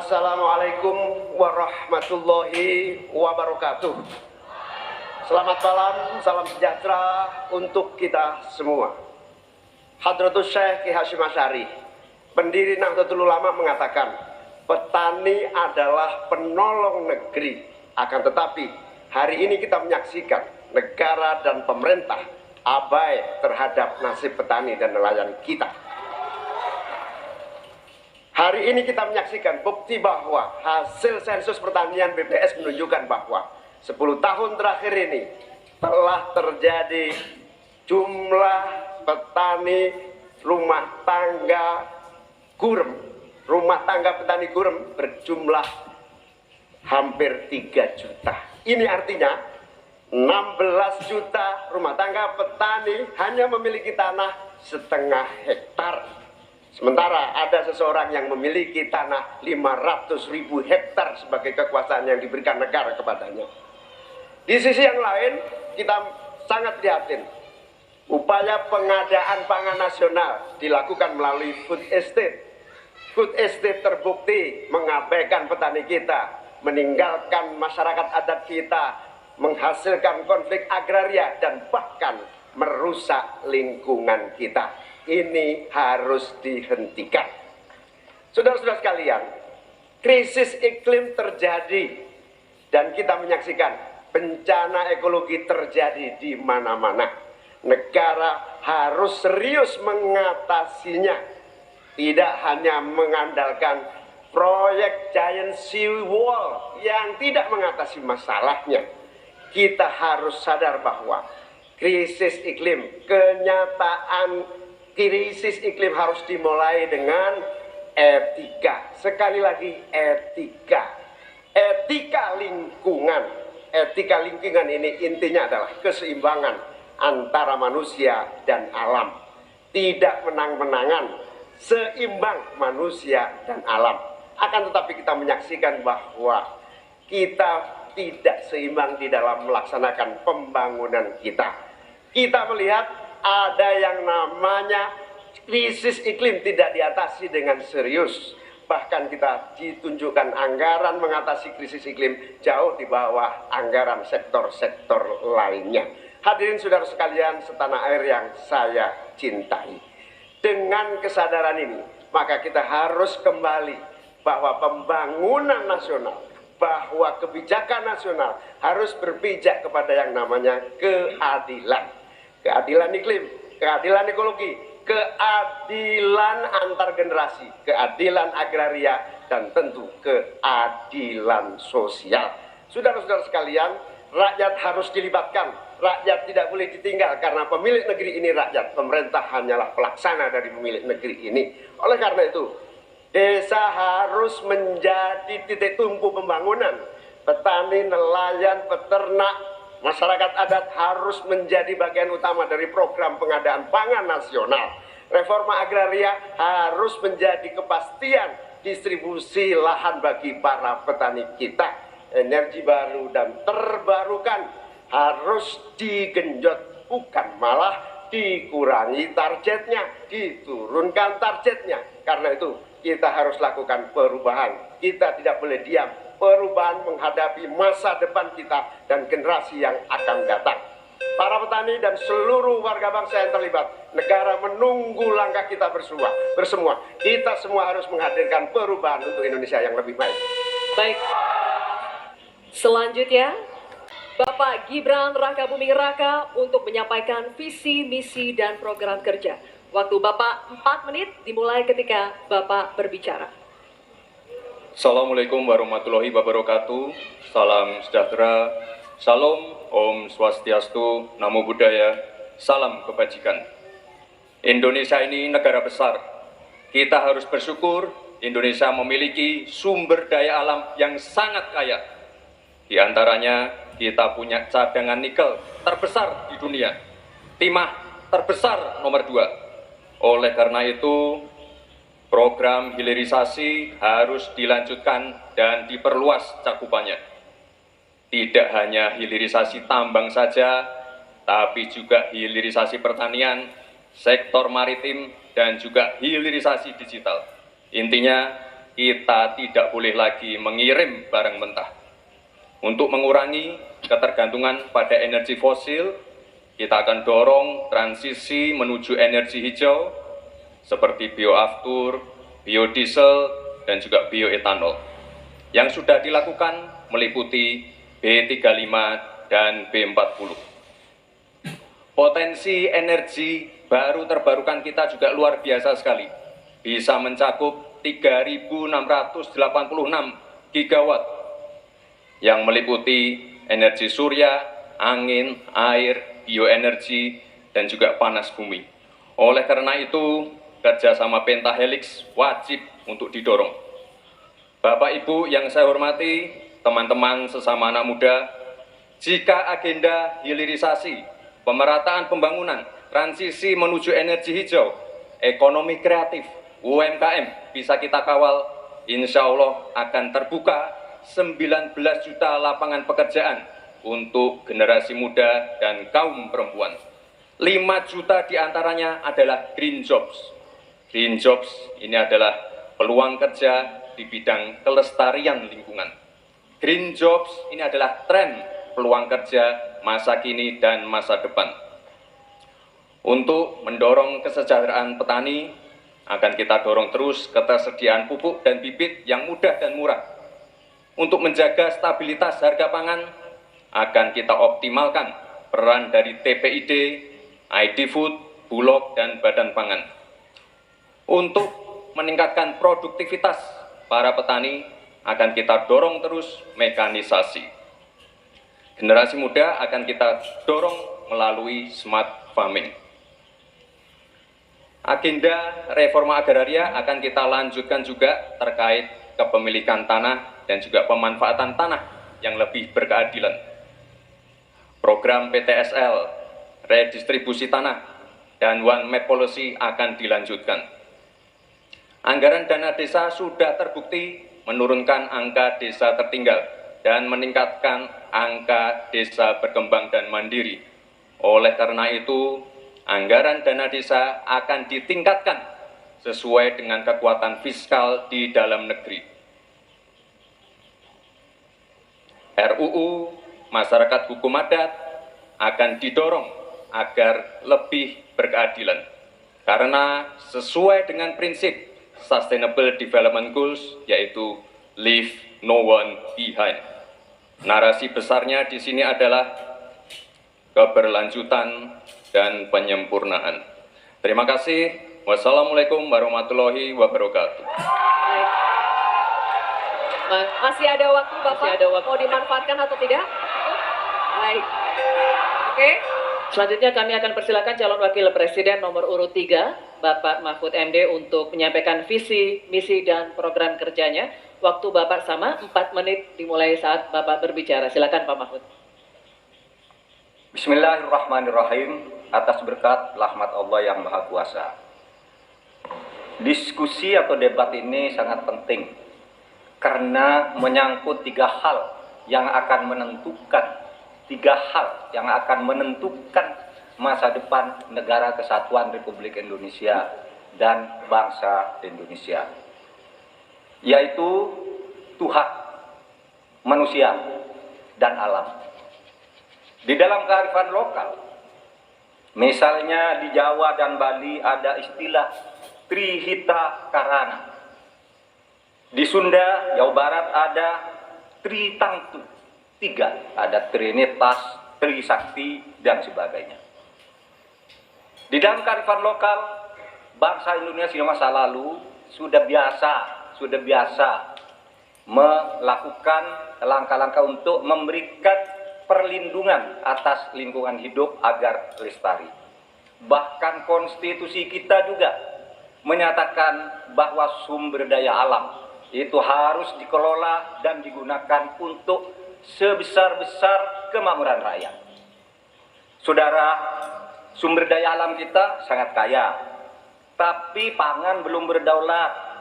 Assalamualaikum warahmatullahi wabarakatuh. Selamat malam, salam sejahtera untuk kita semua. Hadratus Syekh Ki Hasyim Asy'ari, pendiri Nahdlatul Ulama, mengatakan petani adalah penolong negeri. Akan tetapi hari ini kita menyaksikan negara dan pemerintah abai terhadap nasib petani dan nelayan kita. Hari ini kita menyaksikan bukti bahwa hasil sensus pertanian BPS menunjukkan bahwa 10 tahun terakhir ini telah terjadi jumlah petani rumah tangga petani gurem berjumlah hampir 3 juta. Ini artinya 16 juta rumah tangga petani hanya memiliki tanah setengah hektar. Sementara ada seseorang yang memiliki tanah 500.000 hektar sebagai kekuasaan yang diberikan negara kepadanya. Di sisi yang lain, kita sangat prihatin. Upaya pengadaan pangan nasional dilakukan melalui food estate. Food estate terbukti mengabaikan petani kita, meninggalkan masyarakat adat kita, menghasilkan konflik agraria, dan bahkan merusak lingkungan kita. Ini harus dihentikan. Saudara-saudara sekalian, krisis iklim terjadi dan kita menyaksikan bencana ekologi terjadi di mana-mana. Negara harus serius mengatasinya, tidak hanya mengandalkan proyek giant sea wall yang tidak mengatasi masalahnya. Kita harus sadar bahwa krisis iklim, krisis iklim harus dimulai dengan etika. Sekali lagi, etika. Etika lingkungan. Etika lingkungan ini intinya adalah keseimbangan antara manusia dan alam. Tidak menang-menangan, seimbang manusia dan alam. Akan tetapi kita menyaksikan bahwa kita tidak seimbang di dalam melaksanakan pembangunan kita. Kita melihat ada yang namanya krisis iklim tidak diatasi dengan serius. Bahkan kita ditunjukkan anggaran mengatasi krisis iklim jauh di bawah anggaran sektor-sektor lainnya. Hadirin saudara sekalian setanah air yang saya cintai. Dengan kesadaran ini, maka kita harus kembali bahwa pembangunan nasional, bahwa kebijakan nasional harus berpijak kepada yang namanya keadilan. Keadilan iklim, keadilan ekologi, keadilan antar generasi, keadilan agraria, dan tentu keadilan sosial. Saudara-saudara sekalian, rakyat harus dilibatkan, rakyat tidak boleh ditinggal karena pemilik negeri ini rakyat, pemerintah hanyalah pelaksana dari pemilik negeri ini. Oleh karena itu, desa harus menjadi titik tumpu pembangunan. Petani, nelayan, peternak, masyarakat adat harus menjadi bagian utama dari program pengadaan pangan nasional. Reforma agraria harus menjadi kepastian distribusi lahan bagi para petani kita. Energi baru dan terbarukan harus digenjot, bukan malah dikurangi targetnya, diturunkan targetnya. Karena itu kita harus lakukan perubahan. Kita tidak boleh diam. Perubahan menghadapi masa depan kita dan generasi yang akan datang. Para petani dan seluruh warga bangsa yang terlibat, negara menunggu langkah kita bersemua. Kita semua harus menghadirkan perubahan untuk Indonesia yang lebih baik. Baik. Selanjutnya, Bapak Gibran Rakabuming Raka untuk menyampaikan visi, misi, dan program kerja. Waktu Bapak 4 menit dimulai ketika Bapak berbicara. Assalamualaikum warahmatullahi wabarakatuh. Salam sejahtera, Salam, Om Swastiastu, Namo Buddhaya, salam kebajikan. Indonesia ini negara besar. Kita harus bersyukur Indonesia memiliki sumber daya alam yang sangat kaya. Di antaranya kita punya cadangan nikel terbesar di dunia, timah terbesar nomor 2. Oleh karena itu, program hilirisasi harus dilanjutkan dan diperluas cakupannya. Tidak hanya hilirisasi tambang saja, tapi juga hilirisasi pertanian, sektor maritim, dan juga hilirisasi digital. Intinya, kita tidak boleh lagi mengirim barang mentah. Untuk mengurangi ketergantungan pada energi fosil, kita akan dorong transisi menuju energi hijau seperti bioaftur, biodiesel, dan juga bioetanol. Yang sudah dilakukan meliputi B35 dan B40. Potensi energi baru terbarukan kita juga luar biasa sekali. Bisa mencakup 3.686 gigawatt yang meliputi energi surya, angin, air, bioenergi, dan juga panas bumi. Oleh karena itu, kerjasama pentahelix wajib untuk didorong. Bapak Ibu yang saya hormati, teman-teman sesama anak muda, jika agenda hilirisasi, pemerataan pembangunan, transisi menuju energi hijau, ekonomi kreatif, UMKM bisa kita kawal, insya Allah akan terbuka 19 juta lapangan pekerjaan untuk generasi muda dan kaum perempuan. 5 juta diantaranya adalah green jobs. Green jobs ini adalah peluang kerja di bidang kelestarian lingkungan. Green jobs ini adalah tren peluang kerja masa kini dan masa depan. Untuk mendorong kesejahteraan petani, akan kita dorong terus ketersediaan pupuk dan bibit yang mudah dan murah. Untuk menjaga stabilitas harga pangan, akan kita optimalkan peran dari TPID, ID Food, Bulog, dan Badan Pangan. Untuk meningkatkan produktivitas para petani, akan kita dorong terus mekanisasi. Generasi muda akan kita dorong melalui smart farming. Agenda reforma agraria akan kita lanjutkan juga terkait kepemilikan tanah dan juga pemanfaatan tanah yang lebih berkeadilan. Program PTSL, redistribusi tanah, dan One Map Policy akan dilanjutkan. Anggaran dana desa sudah terbukti menurunkan angka desa tertinggal dan meningkatkan angka desa berkembang dan mandiri. Oleh karena itu, anggaran dana desa akan ditingkatkan sesuai dengan kekuatan fiskal di dalam negeri. RUU Masyarakat Hukum Adat akan didorong agar lebih berkeadilan karena sesuai dengan prinsip Sustainable Development Goals, yaitu Leave No One Behind. Narasi besarnya di sini adalah keberlanjutan dan penyempurnaan. Terima kasih. Wassalamualaikum warahmatullahi wabarakatuh. Baik. Masih ada waktu, Bapak? Masih ada waktu. Mau dimanfaatkan atau tidak? Baik. Oke. Selanjutnya kami akan persilakan calon wakil presiden nomor urut 3, Bapak Mahfud MD, untuk menyampaikan visi, misi, dan program kerjanya. Waktu Bapak sama, 4 menit dimulai saat Bapak berbicara. Silakan Pak Mahfud. Bismillahirrahmanirrahim. Atas berkat rahmat Allah yang Maha Kuasa. Diskusi atau debat ini sangat penting karena menyangkut 3 hal yang akan menentukan masa depan negara kesatuan Republik Indonesia dan bangsa Indonesia, yaitu Tuhan, manusia, dan alam. Di dalam kearifan lokal, misalnya di Jawa dan Bali ada istilah Trihita Karana. Di Sunda, Jawa Barat ada Tritangtu, 3. Ada Trinitas, Trisakti, dan sebagainya. Di dalam kearifan lokal, bangsa Indonesia masa lalu sudah biasa melakukan langkah-langkah untuk memberikan perlindungan atas lingkungan hidup agar lestari. Bahkan konstitusi kita juga menyatakan bahwa sumber daya alam itu harus dikelola dan digunakan untuk sebesar-besar kemakmuran rakyat. Saudara, sumber daya alam kita sangat kaya, tapi pangan belum berdaulat.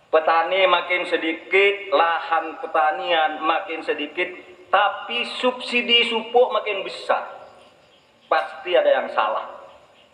Petani makin sedikit, lahan pertanian makin sedikit, tapi subsidi pupuk makin besar. Pasti ada yang salah.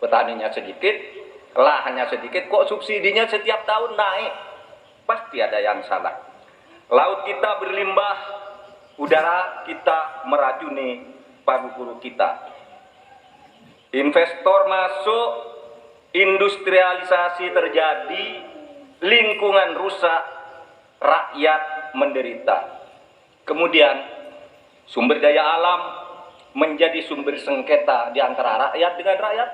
Petaninya sedikit, lahannya sedikit, kok subsidinya setiap tahun naik? pasti ada yang salah. Laut kita berlimbah, udara kita meracuni paru-paru kita. Investor masuk, industrialisasi terjadi, lingkungan rusak, rakyat menderita. Kemudian sumber daya alam menjadi sumber sengketa di antara rakyat dengan rakyat,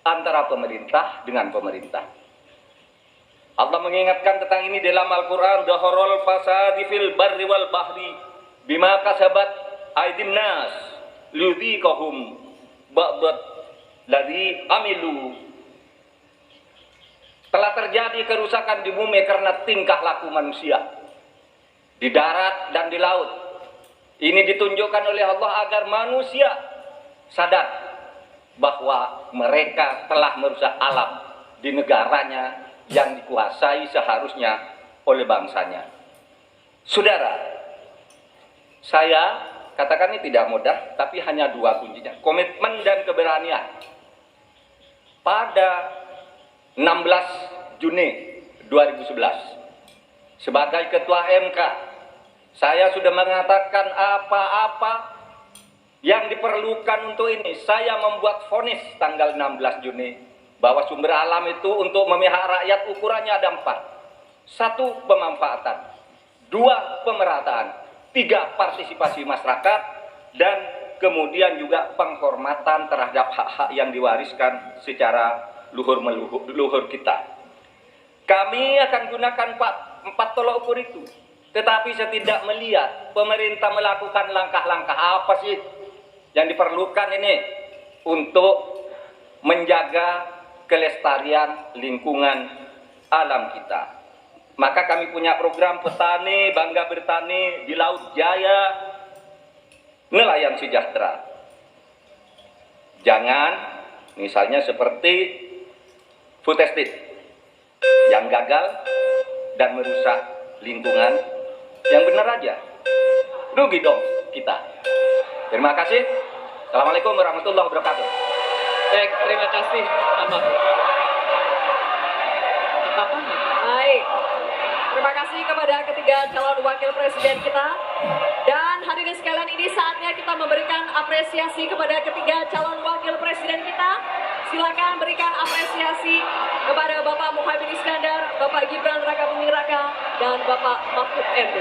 antara pemerintah dengan pemerintah. Allah mengingatkan tentang ini dalam Al-Quran, Dhaharul fasadi fil barri wal bahri bima kasabat aydin nas liyudhiqahum ba'dat ladzi amilu. Telah terjadi kerusakan di bumi karena tingkah laku manusia di darat dan di laut. Ini ditunjukkan oleh Allah agar manusia sadar bahwa mereka telah merusak alam di negaranya yang dikuasai seharusnya oleh bangsanya. Saudara, saya katakan ini tidak mudah, tapi hanya dua kuncinya, komitmen dan keberanian. Pada 16 Juni 2011, sebagai Ketua MK, saya sudah mengatakan apa-apa yang diperlukan untuk ini. Saya membuat vonis tanggal 16 Juni bahwa sumber alam itu untuk memihak rakyat ukurannya ada 4. 1. Pemanfaatan, 2. Pemerataan, 3. Partisipasi masyarakat, dan kemudian juga penghormatan terhadap hak-hak yang diwariskan secara luhur kita. Kami akan gunakan 4 tolok ukur itu. Tetapi saya tidak melihat pemerintah melakukan langkah-langkah apa sih yang diperlukan ini untuk menjaga kelestarian lingkungan alam kita. Maka kami punya program petani bangga bertani di Laut Jaya, nelayan sejahtera. Jangan misalnya seperti food estate yang gagal dan merusak lingkungan. Yang benar aja, rugi dong kita. Terima kasih. Assalamualaikum warahmatullahi wabarakatuh. Baik, terima kasih, Pak Mahfud. Baik, terima kasih kepada ketiga calon wakil presiden kita. Dan hadirin sekalian, ini saatnya kita memberikan apresiasi kepada ketiga calon wakil presiden kita. Silakan berikan apresiasi kepada Bapak Muhaimin Iskandar, Bapak Gibran Rakabuming Raka, dan Bapak Mahfud MD.